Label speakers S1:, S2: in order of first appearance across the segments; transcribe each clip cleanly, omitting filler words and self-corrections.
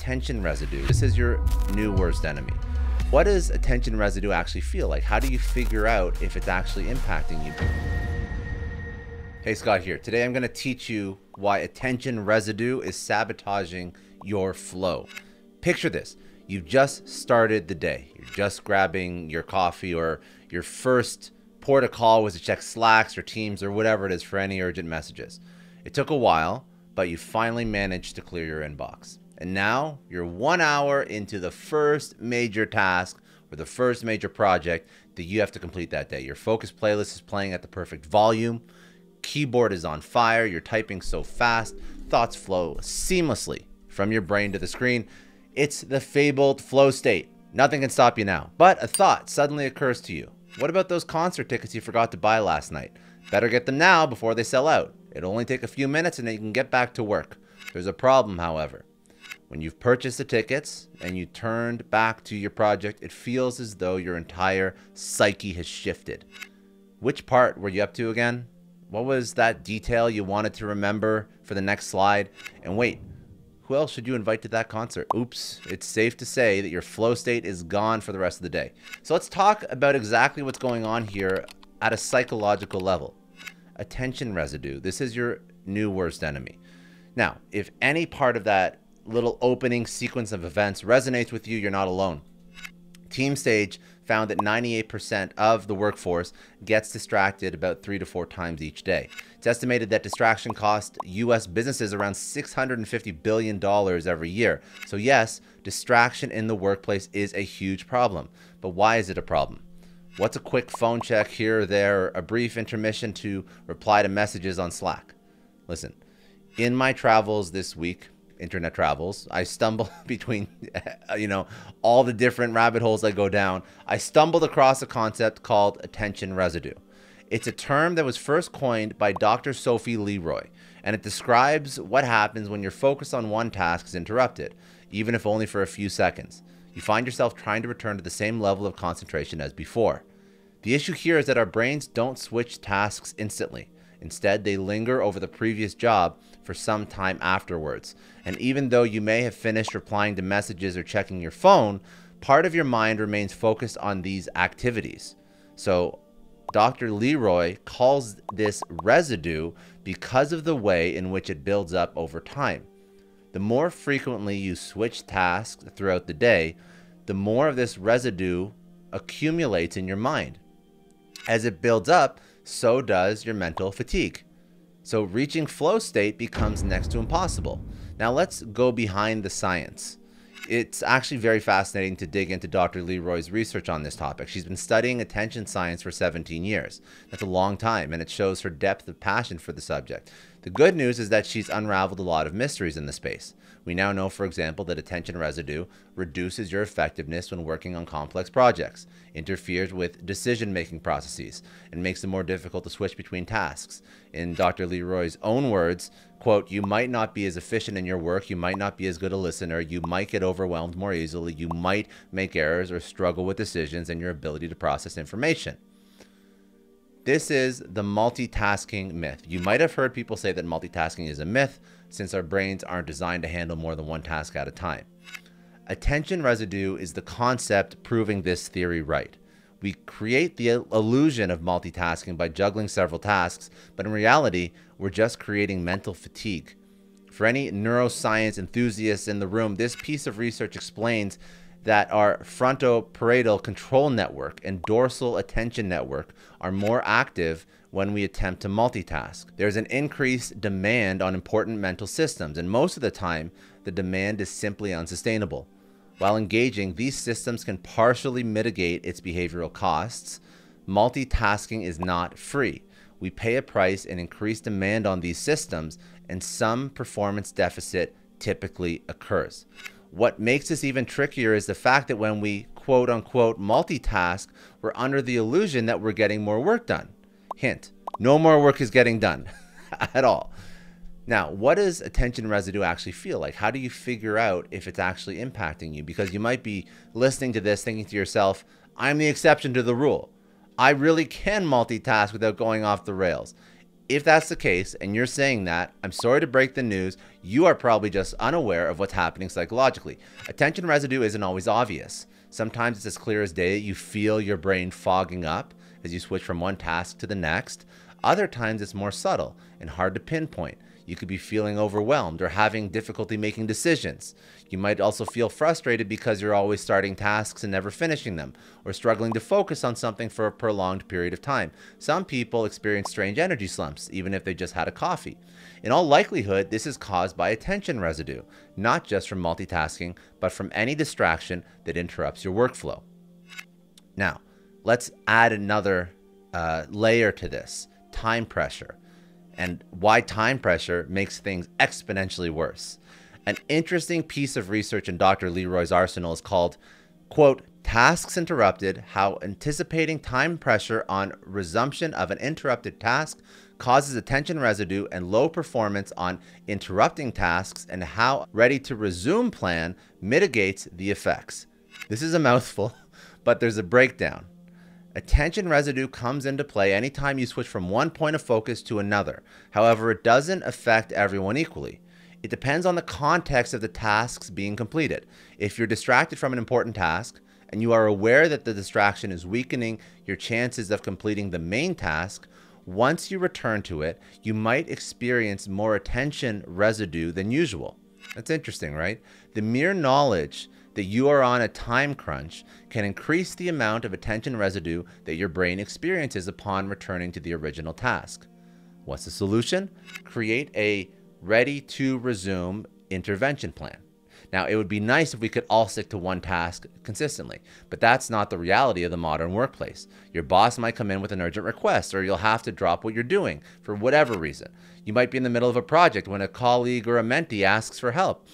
S1: attention residue. This is your new worst enemy. What does attention residue actually feel like? How do you figure out if it's actually impacting you? Hey, Scott here. Today I'm going to teach you why attention residue is sabotaging your flow. Picture this. You've just started the day. You're just grabbing your coffee, or your first port of call was to check Slacks or Teams or whatever it is for any urgent messages. It took a while, but you finally managed to clear your inbox. And now you're 1 hour into the first major task or the first major project that you have to complete that day. Your focus playlist is playing at the perfect volume. Keyboard is on fire. You're typing so fast. Thoughts flow seamlessly from your brain to the screen. It's the fabled flow state. Nothing can stop you now. But a thought suddenly occurs to you. What about those concert tickets you forgot to buy last night? Better get them now before they sell out. It'll only take a few minutes and then you can get back to work. There's a problem, however. When you've purchased the tickets and you turned back to your project, it feels as though your entire psyche has shifted. Which part were you up to again? What was that detail you wanted to remember for the next slide? And wait, who else should you invite to that concert? Oops, it's safe to say that your flow state is gone for the rest of the day. So let's talk about exactly what's going on here at a psychological level. Attention residue. This is your new worst enemy. Now, if any part of that little opening sequence of events resonates with you, you're not alone. TeamStage found that 98% of the workforce gets distracted about 3 to 4 times each day. It's estimated that distraction costs U.S. businesses around $650 billion every year. So yes, distraction in the workplace is a huge problem. But why is it a problem? What's a quick phone check here or there, a brief intermission to reply to messages on Slack? Listen, in my travels this week, internet travels, I stumble between, all the different rabbit holes I go down. I stumbled across a concept called attention residue. It's a term that was first coined by Dr. Sophie Leroy, and it describes what happens when your focus on one task is interrupted, even if only for a few seconds. You find yourself trying to return to the same level of concentration as before. The issue here is that our brains don't switch tasks instantly. Instead, they linger over the previous job for some time afterwards. And even though you may have finished replying to messages or checking your phone, part of your mind remains focused on these activities. So Dr. Leroy calls this residue because of the way in which it builds up over time. The more frequently you switch tasks throughout the day, the more of this residue accumulates in your mind. As it builds up, so does your mental fatigue. So reaching flow state becomes next to impossible. Now let's go behind the science. It's actually very fascinating to dig into Dr. Leroy's research on this topic. She's been studying attention science for 17 years. That's a long time, and it shows her depth of passion for the subject. The good news is that she's unraveled a lot of mysteries in the space. We now know, for example, that attention residue reduces your effectiveness when working on complex projects, interferes with decision-making processes, and makes it more difficult to switch between tasks. In Dr. Leroy's own words, quote, "You might not be as efficient in your work, you might not be as good a listener, you might get overwhelmed more easily, you might make errors or struggle with decisions and your ability to process information." This is the multitasking myth. You might have heard people say that multitasking is a myth since our brains aren't designed to handle more than one task at a time. Attention residue is the concept proving this theory right. We create the illusion of multitasking by juggling several tasks, but in reality, we're just creating mental fatigue. For any neuroscience enthusiasts in the room, this piece of research explains that our frontoparietal control network and dorsal attention network are more active when we attempt to multitask. There's an increased demand on important mental systems, and most of the time, the demand is simply unsustainable. While engaging, these systems can partially mitigate its behavioral costs. Multitasking is not free. We pay a price and increased demand on these systems, and some performance deficit typically occurs. What makes this even trickier is the fact that when we quote unquote multitask, we're under the illusion that we're getting more work done. Hint, no more work is getting done at all. Now, what does attention residue actually feel like? How do you figure out if it's actually impacting you? Because you might be listening to this thinking to yourself, I'm the exception to the rule. I really can multitask without going off the rails. If that's the case, and you're saying that, I'm sorry to break the news, you are probably just unaware of what's happening psychologically. Attention residue isn't always obvious. Sometimes it's as clear as day. You feel your brain fogging up as you switch from one task to the next. Other times it's more subtle and hard to pinpoint. You could be feeling overwhelmed or having difficulty making decisions. You might also feel frustrated because you're always starting tasks and never finishing them, or struggling to focus on something for a prolonged period of time. Some people experience strange energy slumps, even if they just had a coffee. In all likelihood, this is caused by attention residue, not just from multitasking, but from any distraction that interrupts your workflow. Now, let's add another layer to this: time pressure. And why time pressure makes things exponentially worse. An interesting piece of research in Dr. Leroy's arsenal is called, quote, "Tasks Interrupted, How Anticipating Time Pressure on Resumption of an Interrupted Task Causes Attention Residue and Low Performance on Interrupting Tasks, and How Ready to Resume Plan Mitigates the Effects." This is a mouthful, but there's a breakdown. Attention residue comes into play anytime you switch from one point of focus to another. However, it doesn't affect everyone equally. It depends on the context of the tasks being completed. If you're distracted from an important task and you are aware that the distraction is weakening your chances of completing the main task, once you return to it, you might experience more attention residue than usual. That's interesting, right? The mere knowledge that you are on a time crunch can increase the amount of attention residue that your brain experiences upon returning to the original task. What's the solution? Create a ready to resume intervention plan. Now, it would be nice if we could all stick to one task consistently, but that's not the reality of the modern workplace. Your boss might come in with an urgent request, or you'll have to drop what you're doing for whatever reason. You might be in the middle of a project when a colleague or a mentee asks for help.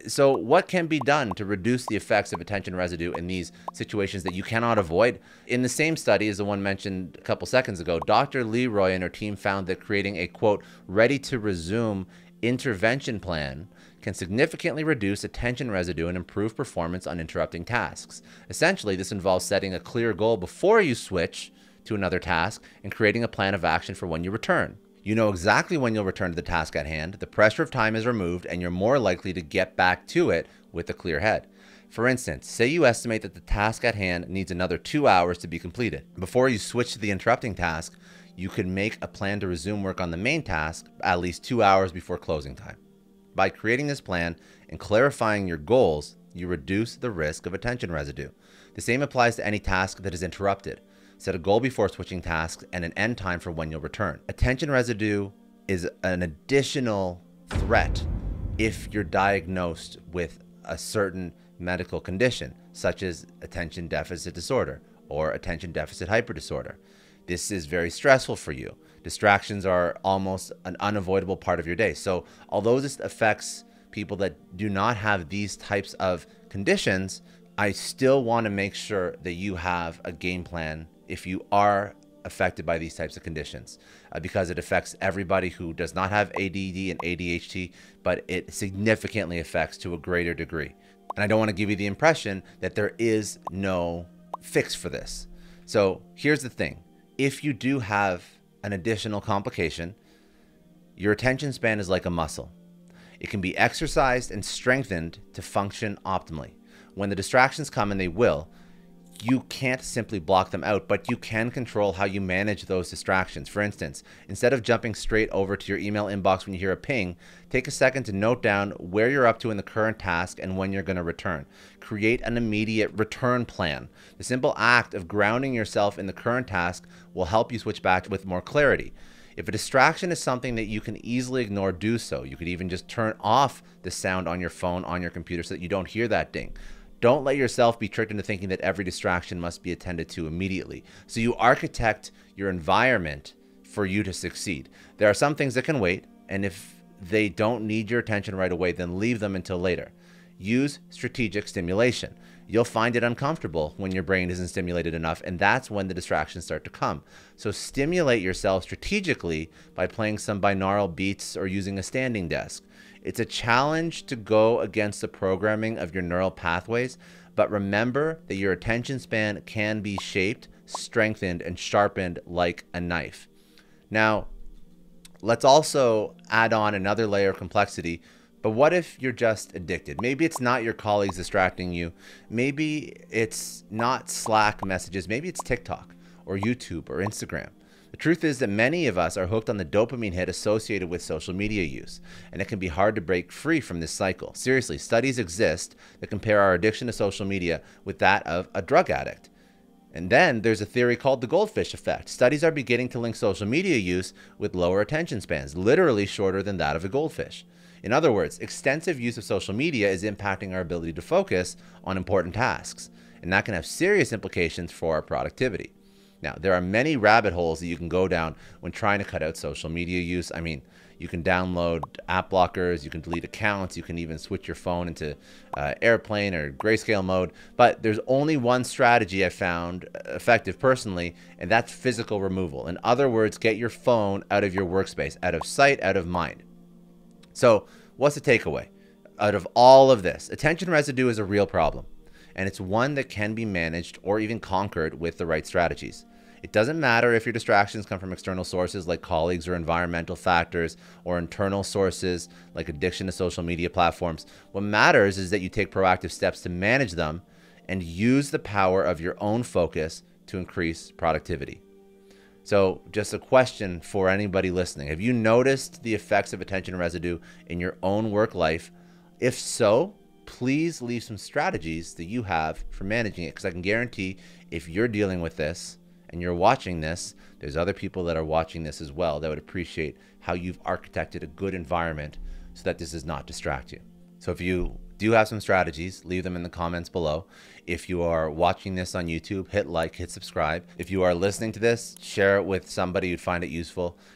S1: So what can be done to reduce the effects of attention residue in these situations that you cannot avoid? In the same study as the one mentioned a couple seconds ago, Dr. Leroy and her team found that creating a, quote, ready to resume intervention plan can significantly reduce attention residue and improve performance on interrupting tasks. Essentially, this involves setting a clear goal before you switch to another task and creating a plan of action for when you return. You know exactly when you'll return to the task at hand, the pressure of time is removed, and you're more likely to get back to it with a clear head. For instance, say you estimate that the task at hand needs another 2 hours to be completed. Before you switch to the interrupting task, you could make a plan to resume work on the main task at least 2 hours before closing time. By creating this plan and clarifying your goals, you reduce the risk of attention residue. The same applies to any task that is interrupted. Set a goal before switching tasks and an end time for when you'll return. Attention residue is an additional threat if you're diagnosed with a certain medical condition, such as attention deficit disorder or attention deficit hyperdisorder. This is very stressful for you. Distractions are almost an unavoidable part of your day. So although this affects people that do not have these types of conditions, I still want to make sure that you have a game plan if you are affected by these types of conditions, because it affects everybody who does not have ADD and ADHD, but it significantly affects to a greater degree. And I don't want to give you the impression that there is no fix for this. So here's the thing. If you do have an additional complication, your attention span is like a muscle. It can be exercised and strengthened to function optimally. When the distractions come, and they will, you can't simply block them out, but you can control how you manage those distractions. For instance, instead of jumping straight over to your email inbox when you hear a ping, take a second to note down where you're up to in the current task and when you're going to return. Create an immediate return plan. The simple act of grounding yourself in the current task will help you switch back with more clarity. If a distraction is something that you can easily ignore, do so. You could even just turn off the sound on your phone, on your computer, so that you don't hear that ding. Don't let yourself be tricked into thinking that every distraction must be attended to immediately. So you architect your environment for you to succeed. There are some things that can wait, and if they don't need your attention right away, then leave them until later. Use strategic stimulation. You'll find it uncomfortable when your brain isn't stimulated enough, and that's when the distractions start to come. So stimulate yourself strategically by playing some binaural beats or using a standing desk. It's a challenge to go against the programming of your neural pathways, but remember that your attention span can be shaped, strengthened, and sharpened like a knife. Now, let's also add on another layer of complexity. But what if you're just addicted? Maybe it's not your colleagues distracting you. Maybe it's not Slack messages. Maybe it's TikTok or YouTube or Instagram. The truth is that many of us are hooked on the dopamine hit associated with social media use, and it can be hard to break free from this cycle. Seriously, studies exist that compare our addiction to social media with that of a drug addict. And then there's a theory called the goldfish effect. Studies are beginning to link social media use with lower attention spans, literally shorter than that of a goldfish. In other words, extensive use of social media is impacting our ability to focus on important tasks, and that can have serious implications for our productivity. Now, there are many rabbit holes that you can go down when trying to cut out social media use. I mean, you can download app blockers, you can delete accounts, you can even switch your phone into airplane or grayscale mode. But there's only one strategy I found effective personally, and that's physical removal. In other words, get your phone out of your workspace, out of sight, out of mind. So what's the takeaway out of all of this? Attention residue is a real problem, and it's one that can be managed or even conquered with the right strategies. It doesn't matter if your distractions come from external sources like colleagues or environmental factors, or internal sources like addiction to social media platforms. What matters is that you take proactive steps to manage them and use the power of your own focus to increase productivity. So just a question for anybody listening. Have you noticed the effects of attention residue in your own work life? If so, please leave some strategies that you have for managing it, because I can guarantee if you're dealing with this and you're watching this, there's other people that are watching this as well that would appreciate how you've architected a good environment so that this does not distract you. So if you do have some strategies, leave them in the comments below. If you are watching this on YouTube, hit like, hit subscribe. If you are listening to this, share it with somebody who'd find it useful.